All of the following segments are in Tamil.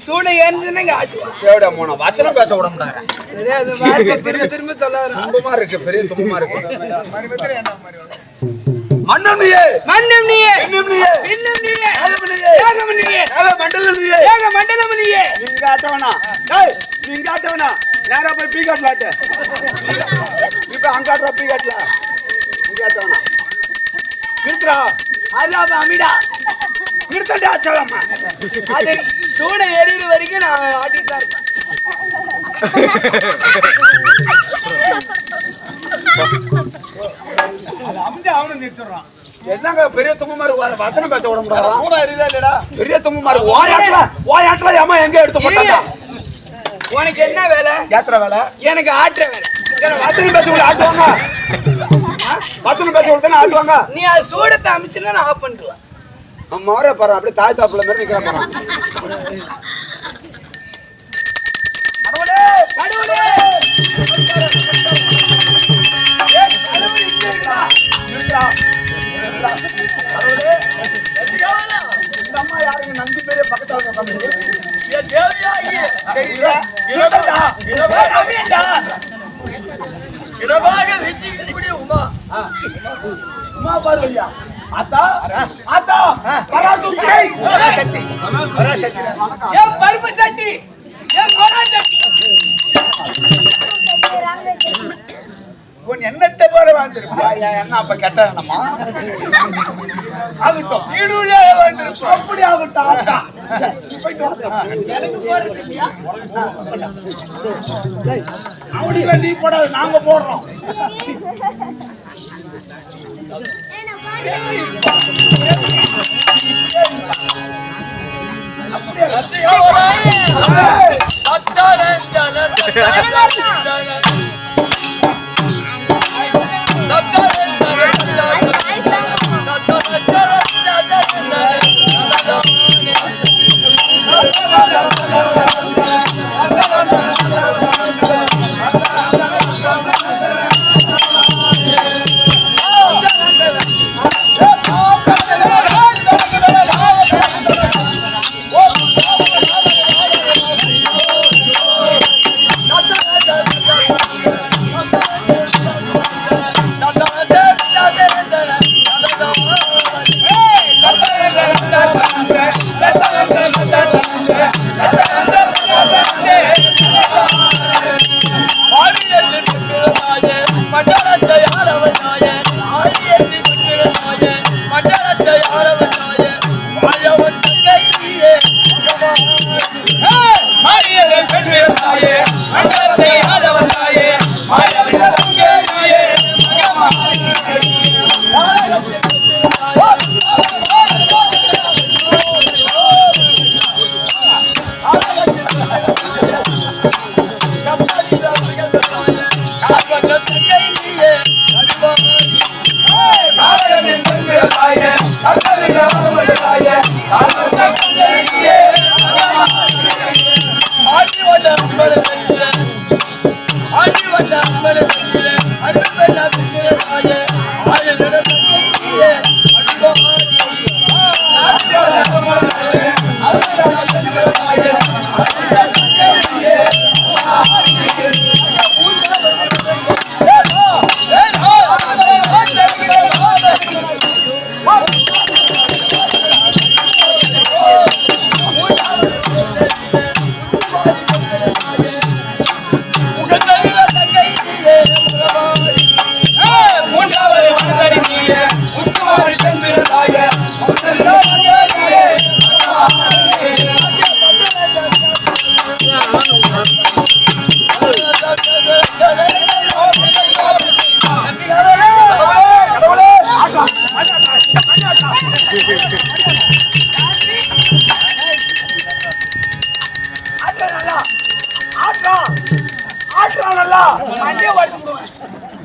சூட வச்சனம் பேச விட மாட்டாங்க. திரும்ப சொல்லாமா இருக்கு, பெரிய துன்பமா இருக்கு. மன்னம் நீயே, மன்னம் நீயே, இன்னும் நீயே, இன்னும் நீயே, ஏகம் நீயே, ஏகம் நீயே, ஏக மண்டலம் நீயே, ஏக மண்டலம் நீயே. நீங்க ஆட்டவனா, டேய் நீங்க ஆட்டவனா, நேரா போய் பீகாட்ல ஆட்ட. இப்ப அங்க ஆட்ற பீகாட்ல. நீங்க ஆட்டவனா. நிறுத்துடா. அல்லாஹ் அமீடா. நிறுத்தடா ஆட்டவமா. அது சூட ஏறிற வரைக்கும் நான் ஆட்டிட்டு தான் இருப்பேன். என்னங்க பெரிய தும்பமா இருக்கு, வசனம் பேச விட முடியாதா? பெரிய தும்பமா இருக்கு. ஓயாட்டல ஏமா எங்க எடுத்து போட்டா? உனக்கு என்ன வேலை? ஏத்துற வேலை. எனக்கு ஆட்டுற வேலை. வசனம் பேச விட ஆட்டுவாங்க. வசனம் பேச விட ஆட்டுவாங்க. நீ அது சூடத்தை அமைச்சுன்னா நான் ஆஃப் பண்ணிடுவேன். மாற பாரு, அப்படியே தாய் தாப்புல மாதிரி நிக்கிறேன். பருப்பு சட்டி என்னத்தை போல வாழ்ந்திருப்பா? என்ன அப்ப கெட்ட என்னமா ஆகட்டும், வீடுள்ளே வாழ்ந்திருப்போம். அப்படி ஆகட்டும். அவனுக்கு நீ போடாது, நாங்க போடுறோம்.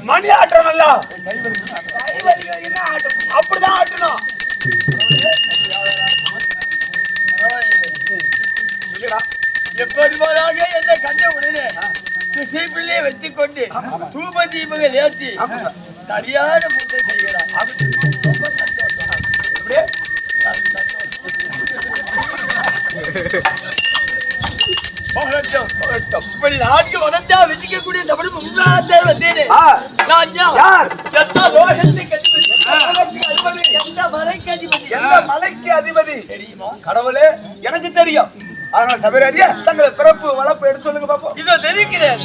மணி ஆட்டம் நல்லா அப்படிதான் ஆட்டணும். எப்படிமாக என்னை கண்ட உடனே பிள்ளையை வைத்துக் கொண்டு தூப தீபங்கள் ஏற்றி சரியான பூஜை செய்கிறார். இப்படி நான்கு வனத்தா வச்சிக்கக்கூடிய தமிழ் முன்னாள் வந்தேனே நான் எந்த லோகத்துக்கு அதிபதி, எந்த மலைக்கு அதிபதி தெரியுமா? கடவுளே எனக்கு தெரியும். அதனால சபையாரியா தங்களை பிறப்பு வளர்ப்பு எடுத்து சொல்லுங்க பாப்போம். இதோ தெரிவிக்கிறேன்.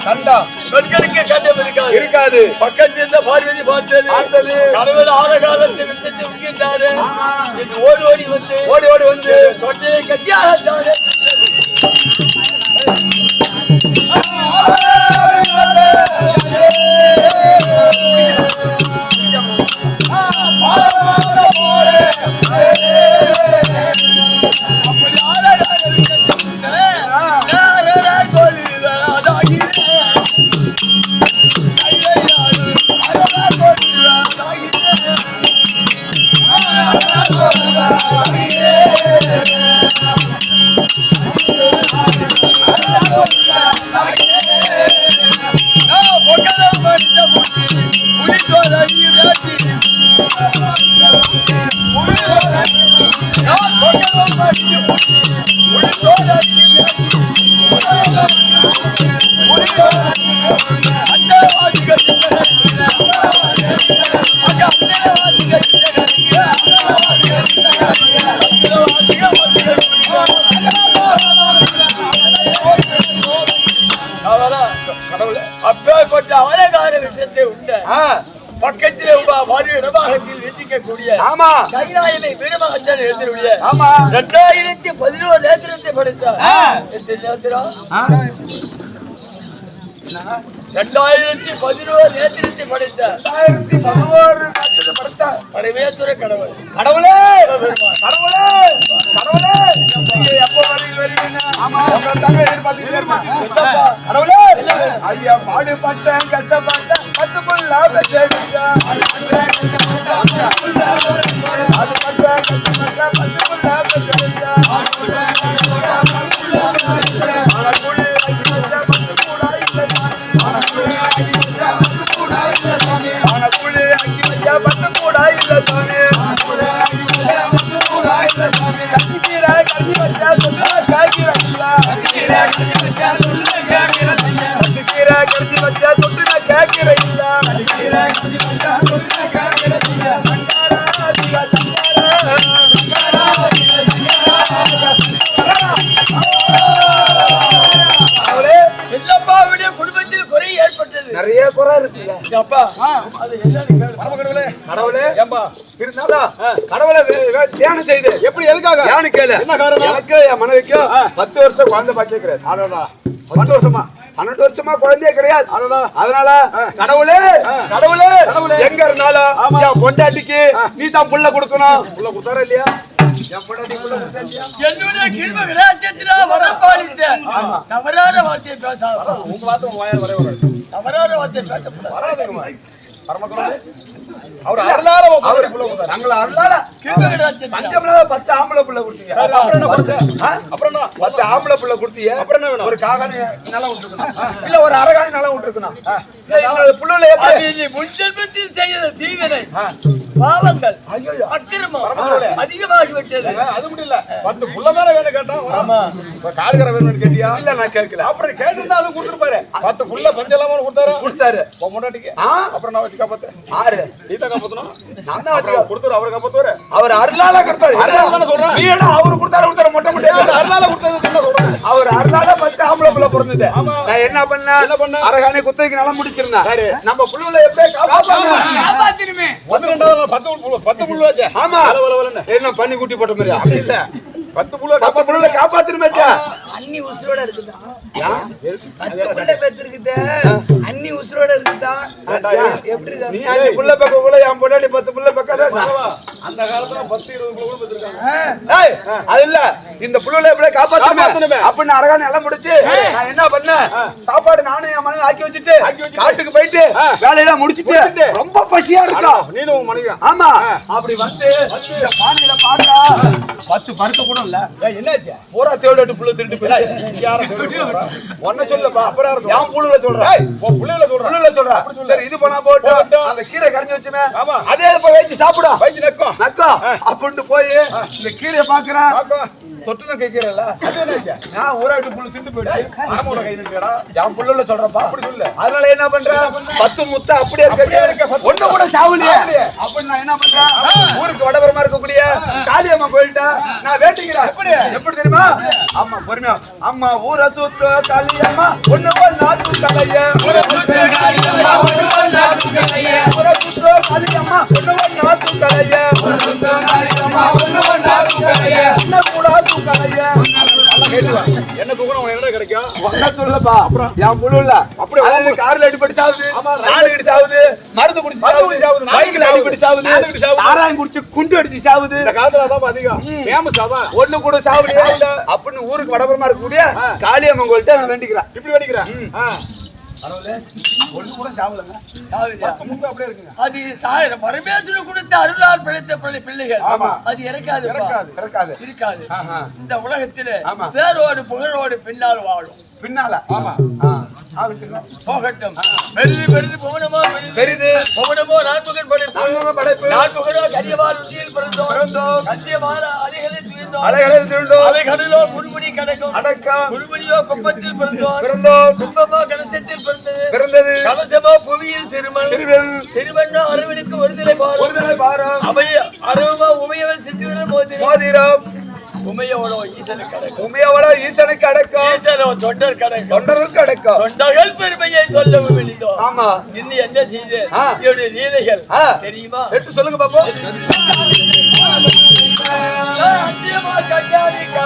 கண்டா கண்களுக்கு கண்டம் இருக்காது இருக்காது. பக்கத்தில் இருந்த பார்வதி பார்த்தது கடவுள் ஆன காலத்தை விஷத்தை உட்கின்றாரு. ஓடி ஓடி வந்து தொண்டையை கட்டியாக அப்பேற்பட்ட அவலகார விஷயத்தை உண்ட பக்கத்திலே இடமாகத்தில் வெற்றிக்கக்கூடிய கைலாயனை வீரமகன் எழுந்திருடைய 2011 நேத்திரத்தை படைத்தார். 2011 நேத்திரத்தை படைத்தார் பரமேஸ்வர கடவுள். கடவுளே கடவுளே கடவுளே எப்போ கடவுளே ஐயா பாடுபட்டேன் கஷ்டப்பட்டேன் குடும்பத்தில் குறை ஏற்பட்டது. நிறைய குறை இருக்கு. கடவுளை தியானம் செய்து எப்படி எதுக்காக தியானம் கேளு. என்ன காரணம்? எனக்கு என் மனைவிக்கு 10 வருஷம் குழந்தை பாக்கியம் கிடையாது. 10 வருஷமா 12 வருஷமா குழந்தையே கிடையாது. அதனால கடவுளே கடவுளே எங்க இருந்தாலும் பொண்டாட்டிக்கு நீ தான் புள்ள கொடுக்கணும். புள்ள கொடுத்தாரா இல்லையா? என்னுடைய கிருப விளையாட்டத்தில வரப்பாளித்த தவறான வார்த்தையை பேசாத. உங்க வார்த்தை உங்க வாயால வரவே வராது. தவறான வார்த்தையை பேசக்கூடாது. பரமக்குறளே அவர் அருளால அவரே புள்ள கொடுத்தார். நாங்கள அருளால கிருப விளையாட்டத்தில பஞ்சமல 10 ஆம்பளை புள்ள கொடுத்தீங்க. அப்புறம் என்ன கொடுத்த? அப்புறம் என்ன 10 ஆம்பளை புள்ள கொடுத்தீங்க. அப்புறம் என்ன வேணும்? ஒரு காகானி நிலம் விட்டுருக்கணும். இல்ல ஒரு அரகாணி நிலம் விட்டுருக்கணும். இந்த புள்ளல எப்படி முன்ஜென்மத்தில் செய்த தீவினை பாவங்கள் அக்கிரமம் அதிகமாகி விட்டது. அது மட்டும் இல்ல 10 புள்ள மேல வேணும் கேட்டா. ஆமா கார்கர வேணும்னு கேட்டியா? இல்ல நான் கேட்கல. அப்புறம் கேட்டிருந்தா அது கொடுத்துருப்பாரு. 10 புள்ள பஞ்சலாம கொடுத்தாரு பொண்டாட்டிக்கு. அப்புறம் நான் வச்சு காப்பாத்து. ஆறு நீ தான் காப்பாத்தணும். நான் தான் வச்சு கொடுத்தாரு. அவர் காப்பாத்துவாரு. அவர் அருளால கொடுத்தாரு. அருளால தான சொல்றேன். நீ என்ன அவர் கொடுத்தாரு மொட்டை மொட்டை அருளால கொடுத்தது என்ன சொல்றேன்? அவர் அருளால 10 ஆம்பளை புள்ள பிறந்தது. நான் என்ன பண்ண அரகாணி குத்தைக்கு நல்லா முடிச்சிருந்தேன். நம்ம புள்ளைகளை எப்படியே காப்பாத்தணுமே. 10 புள்ள வச்சு. ஆமா என்ன பண்ணி கூட்டி போட்ட மாதிரி அப்படி இல்ல. 10 புள்ள காப்பாத்தணுமே. அண்ணி உசுரோட இருக்குதா? அண்ணி உசுரோட இருக்குதா? எப்படி நீ அண்ணி புள்ள பக்க கூட என் பொண்டாட்டி 10 புள்ள பக்காத. அந்த காலத்துல 10-20 புள்ள கூட பெற்றிருக்காங்க. அது இல்ல இந்த புள்ளைகளை எப்படியே காப்பாத்தணுமே அப்படின்னு அரகாணி எல்லாம் முடிச்சு நான் என்ன பண்ணேன்? சாப்பாடு நானும் என் மனைவி ஆக்கி வச்சுட்டு காட்டுக்கு போயிட்டு வேலையெல்லாம் முடிச்சுட்டு ரொம்ப பசியா இருக்கா நீனும் மனைவி. ஆமா அப்படி வந்து பானையில பார்த்தா 10 பருக்க கூட இல்ல. என்னாச்சு? பூரா தேவலட்டு புள்ள திருட்டு போய் யார ஒன்ன சொல்லப்பா. அப்புறம் யான் புள்ளைல சொல்றேன். புள்ளைல சொல்றேன். சரி இது பண்ணா போட்டு அந்த கீரை கரைஞ்சு வச்சுமே. அதே போய் வச்சு சாப்பிடா. வச்சு நக்கும் அப்படின்னு போய் இந்த கீரையை பாக்குறேன். தொட்டுன கேக்குறல அது என்னாச்சு? நான் ஊரா விட்டு புல்லு திண்டு போயிடுச்சு ஆமோட கை நிற்கிறா. என் புல்லுல சொல்றப்பா அப்படி சொல்லு. அதனால என்ன பண்ற 10 முத்த அப்படியே இருக்க ஒண்ணு கூட சாவலையே அப்ப நான் என்ன பண்றேன் ஊருக்கு வடபுறமா இருக்கக்கூடிய காளியம்மா கோயில்டா நான் வேட்டிக்கிறேன் எப்படி தெரியுமா அம்மா பொறுமையா அம்மா ஊரை சுத்த காளியம்மா ஒண்ணு நாட்டு கலைய ஊரை சுத்த காளியம்மா ஒண்ணு நாட்டு கலைய ஊரை சுத்த காளியம்மா ஒண்ணு நாட்டு கலைய ஊரை சுத்த காளியம்மா ஒண்ணு நாட்டு கலைய என்ன கூட கலைய என்ன தூக்கணும் உனக்கு என்ன கிடைக்கும்? ஒண்ணா சொல்லப்பா அப்புறம் என் புல்லுல அப்படியே அதுல கார்ல அடிபடி சாவுது நாடு அடி சாவுது மருந்து குடிச்சு சாவுது பைக்ல அடிபடி சாவுது சாராயம் குடிச்சு குண்டு அடிச்சு சாவுது இந்த காலத்துல அதான் அதிகம் ஃபேமஸ் ஆவா. ஒண்ணு கூட சாவடியா இல்ல அப்படின்னு ஊருக்கு வடபுறமா இருக்கக்கூடிய காளியம்மன் கோயில்ட்ட நான் வேண்டிக்கிறேன் இப்படி வெடிக்கிறேன். ஒண்ணு கூட சாவலங்க அப்படியே இருக்குங்க. அது பரமேஸ்வரன் கொடுத்த அருளால் பிழைத்த பிள்ளைகள் ஆமா. அது இறக்காது இருக்காது இருக்காது ஆஹா. இந்த உலகத்திலே ஆமா. பேரோடு புகழோடு பின்னால் வாழும் பின்னால ஆமா விட்டுங்க போகட்டும் பெரிது பெரிது புவனமோ பெரிது புவனமோ நான்முகன் படைப்பு நான்முகனோ கரியவால் உச்சியில் பிறந்தோம் கத்தியமான அலைகளில் துணிந்தோம் அலைகளில் திருண்டோம் அலைகளிலோ முன்முடி கடக்கும் அடக்கம் முன்முடியோ குப்பத்தில் பிறந்தோம் கும்பமோ கலசத்தில் பிறந்தது கலசமோ புவியில் சிறுமன் சிறுமன்னோ அரவனுக்கு ஒருதலை பாரம் அவைய அரவமோ உமையவன் சிற்றுவன் மோதிரம் உமையோட ஈசனுக்கு அடக்கம் உமையோட ஈசனுக்கு அடக்கம் ஈசனோ தொண்டர் கடக்கம் தொண்டருக்கு அடக்கம் தொண்டர்கள் பெருமையை சொல்லவும் எளிதோ ஆமா இன்னும் என்ன செய்து ஆ. என்னுடைய லீலைகள் ஆ. தெரியுமா எடுத்து சொல்லுங்க பாப்போம் அத்தியமா கஞ்சாதிக்கா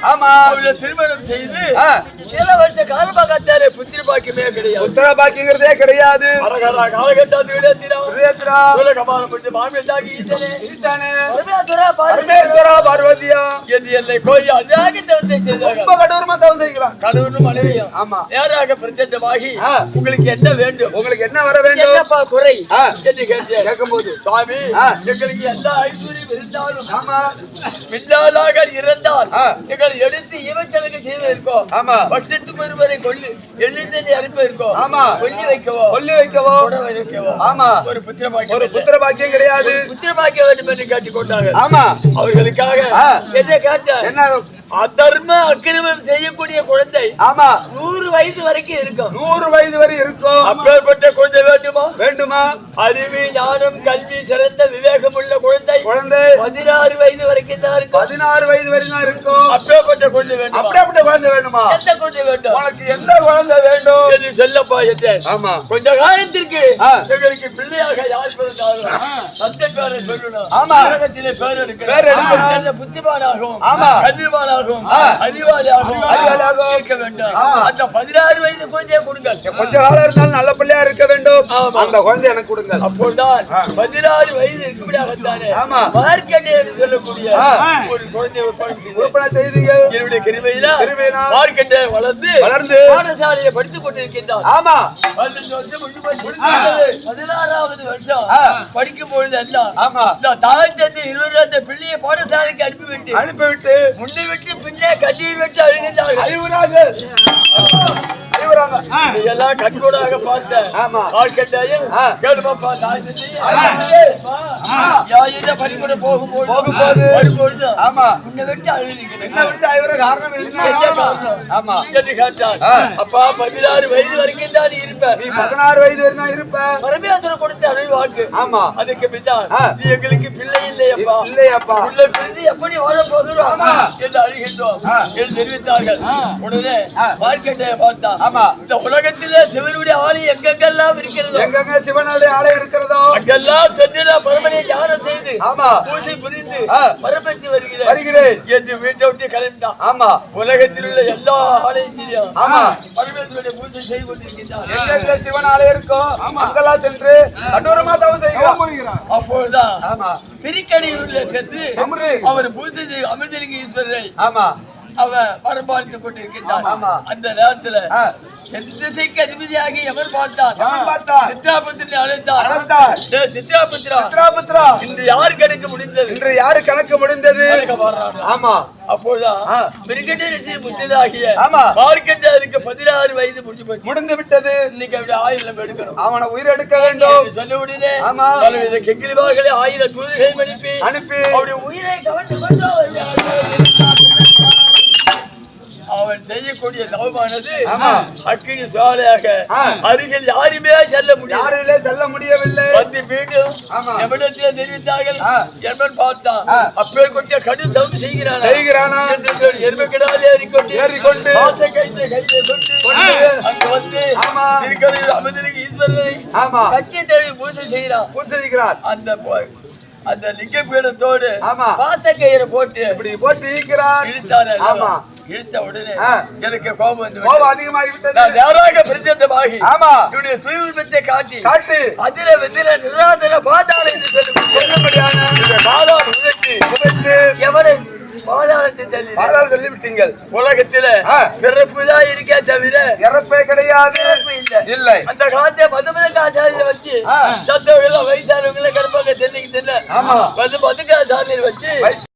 ஆமா திருமணம் செய்து ஆ. சில வருஷ காலமா கத்தாரு புத்திர பாக்கியமே கிடையாது உத்தர பாக்கியங்கிறதே கிடையாது பரமேஸ்வரா பார்வதியா ரொம்ப கடவுரமா தவம் செய்யலாம் கடவுளும் மனைவியும் ஆமா நேராக பிரத்யட்சமாகி ஆ. உங்களுக்கு என்ன வேண்டும் உங்களுக்கு என்ன வர வேண்டும் என்னப்பா குறை ஆ. என்று கேட்டேன் கேட்கும்போது சுவாமி ஆ. எங்களுக்கு எல்லா ஐஸ்வர்யம் இருந்தாலும் ஆமா மின்னாளாக இருந்தால் ஆ. எங்களை எடுத்து இவச்சலுக்கு செய்து இருக்கோம் ஆமா வருஷத்துக்கு ஒருவரை கொள்ளு எள்ளித்தண்ணி அனுப்ப இருக்கோம் ஆமா. கொல்லி வைக்கவோ கொல்லி வைக்கவோ புடவை வைக்கவோ ஆமா ஒரு புத்திர பாக்கியம் ஒரு இல்லை. புத்திர பாக்கியம் கிடையாது புத்திர பாக்கியம் வேண்டும் என்று கேட்டுக் கொண்டார்கள் ஆமா அவர்களுக்காக ஆ. என்ன கேட்டேன் என்ன அதர்ம அக்கிரமம் செய்யக்கூடிய குழந்தை ஆமா 100 வயது வரைக்கும் இருக்கும் 100 வயது வரை இருக்கும் அப்பேற்பட்ட குழந்தை வேண்டுமா வேண்டுமா அறிவு ஞானம் கல்வி சிறந்த விவேகம் உள்ள குழந்தை குழந்தை 16 வயது வரைக்கும் தான் இருக்கும் 16 வயது வரை தான் இருக்கும் அப்பேற்பட்ட குழந்தை வேண்டுமா அப்படியே குழந்தை வேண்டுமா எந்த குழந்தை வேண்டும் உனக்கு எந்த குழந்தை வேண்டும் என்று சொல்லப்பா என்றேன் ஆமா கொஞ்ச காலத்திற்கு ஆ. எங்களுக்கு பிள்ளையாக யார் பிறந்தாலும் தந்தை பேரை சொல்லணும் ஆமா. உலகத்திலே பேர் பேர் எடுக்கணும் எடுக்கணும். நல்ல புத்திமானாகவும் ஆமா. கல்விமானாகவும் ஆ. அறிவாளியாகவும் அறிவாளியாகவும் இருக்க வேண்டும் ஆமா. அந்த 16 வயது குழந்தையை கொடுங்கள் கொஞ்ச காலம் இருந்தாலும் நல்ல பிள்ளையா இருக்க வேண்டும் ஆமா. அந்த குழந்தை எனக்கு கொடுங்க அப்போதுதான் 16 வயது இருக்கும்படியாகத்தானே ஆமா. மார்க்கண்டே என்று சொல்லக்கூடிய ஆ. ஒரு குழந்தையை உற்பத்தி செய்து உருப்பட செய்தீங்க என்னுடைய கிருபையில கிருபையினால் மார்க்கண்டே வளர்ந்து பாடசாலையை படித்துக் கொண்டிருக்கின்றார் ஆமா 15 வருஷம் முடிஞ்சு 16வது வருஷம் ஆ. படிக்கும் பொழுது எல்லாம் ஆமா இந்த தாய் தந்தை இருவரும் அந்த பிள்ளையை பாடசாலைக்கு அனுப்பிவிட்டு அனுப்பிவிட்டு முன்னே விட்டு பின்னே கண்ணீர் விட்டு அழுகின்றார்கள் அறிவுராக அறிவுராங்க இதெல்லாம் கண்கூடாக பார்த்தேன் ஆமா மார்க்கண்டேயும் ஆ. கேளுமாப்பா தாய் தந்தையும் ஆ. யா ஆயுத பறிகொட போகும்போது வரும்பொழுது ஆமா உன்னை விட்டு அழுகிறேன். என்ன விட்டு ஐவர காரணம் என்ன என்ன காரணம்? ஆமா என்று கேட்டான். அப்பா 16 வயது வரைக்கும் தான் இருப்ப. நீ 16 வயது வரை தான் இருப்ப. பரமேஸ்வரன் கொடுத்த அருள் வாக்கு. ஆமா அதுக்கு பின்னால் நீ எங்களுக்கு பிள்ளை இல்லையப்பா, இல்லையாப்பா, பிள்ளை பிரிந்து எப்படி வாழ போகிறோம் என்று அழுகின்றோம் என்று தெரிவித்தார்கள். உடனே மார்க்கெட்டை பார்த்தான். ஆமா இந்த உலகத்திலே சிவனுடைய ஆலயம் எங்கெங்கெல்லாம் இருக்கிறதோ, எங்கெங்க சிவனுடைய ஆலயம் இருக்கிறதோ அங்கெல்லாம் சென்று நான் பரமனை தியானம் செய்து ஆமா பூஜை புரிந்து ஆ. பரப்பத்தி வருகிறேன் என்று வீட்டை விட்டு கிளம்பிட்டான். ஆமா உலகத்தில் உள்ள எல்லா ஆலயத்திலும் ஆமா பரமேஸ்வருடைய பூஜை செய்து கொண்டிருக்கிறார். எங்கெங்க சிவன் ஆலயம் இருக்கோ அங்கெல்லாம் சென்று கடூரமா தவம் செய்கிறான். அப்பொழுதுதான் ஆமா திருக்கடையூர்ல சென்று அமரு. அவர் பூஜை செய்து அமிர்தலிங்க ஈஸ்வரரை ஆமா அவன் பரப்பாலித்துக் கொண்டிருக்கின்றான். ஆமா. அந்த நேரத்துல ஆ. திசைக்கு அதிபதியாகி எவர் பார்த்தான்? பார்த்தார். சித்ராபுத்திரனை அழைத்தார். அழைத்தார். டேய் சித்ராபுத்திரா, புத்ரா இன்று யார் கணக்கு முடிந்தது? இன்று யாரு கணக்கு முடிந்தது? கணக்கு பாடுறாங்க. ஆமா அப்போதான் ஆ. மிருகண்டரிசி புத்திராகிய ஆமா. மார்க்கெட்டாருக்கு 16 வயது முடிஞ்சு போச்சு. முடிந்து விட்டது. இன்னைக்கு அப்படி ஆயுளம் எடுக்கணும். அவனை உயிர் எடுக்க வேண்டும். என்று சொன்ன உடனே ஆமா. பலவித கெக்கிலிவார்களை 1000 தூதுகள் அனுப்பி அவருடைய உயிரை கவர்ந்து கொண்டு அவன் செய்யக்கூடிய தவமானது ஆமா. அக்கினி சுவாலையாக ஆ. அருகில் யாருமே செல்ல முடியாது. யாரிலே செல்ல முடியவில்லை. வந்து மீண்டும் ஆமா. எவனிடத்திலே தெரிவித்தார்கள். ஆ. எவன் பார்த்தான் ஆ. அப்பேர் கொண்ட கடும் தவம் செய்கிறானா என்று எருமைக்கிடாது ஏறிக்கொண்டு மாசை கையிலே கொண்டு அங்கு வந்து ஆமா. திருக்கரையில் அமிர்தலிங்க ஈஸ்வரனை ஆமா கட்டி தழுவி பூஜை செய்கிறான். பூசிக்கிறார். அந்த லிங்க பீடத்தோடு ஆமா. பாசக்கயிறை போட்டு இப்படி போட்டு ஈக்கிறார். இழுத்தாரு. ஆமா. இழுத்த உடனே ஆ. எனக்கு கோபம் வந்து கோபம் அதிகமாகி விட்டது. நான் நேராக பிரச்சண்டமாகி ஆமா இவருடைய சுயரூபத்தை காட்டி காட்டு அதிர வெதிர நிராதர பாதாள என்று சொல்லும்படியான பாதாள உதைத்து எவரை பாதாளத்தை தள்ளி பாதாள சொல்லி விட்டீங்கள். உலகத்தில ஆ. பிறப்புதான் இருக்கே தவிர இறப்பே கிடையாது. பிறப்பு இல்லை. இல்லை. அந்த காலத்தை மதுமதக்காச்சாரியை வச்சு ஆ. சத்தவங்களை வயசானவங்களை கருப்பாங்க தென்னைக்கு தென்ன ஆமா. மதுமதக்காச்சாரியை வச்சு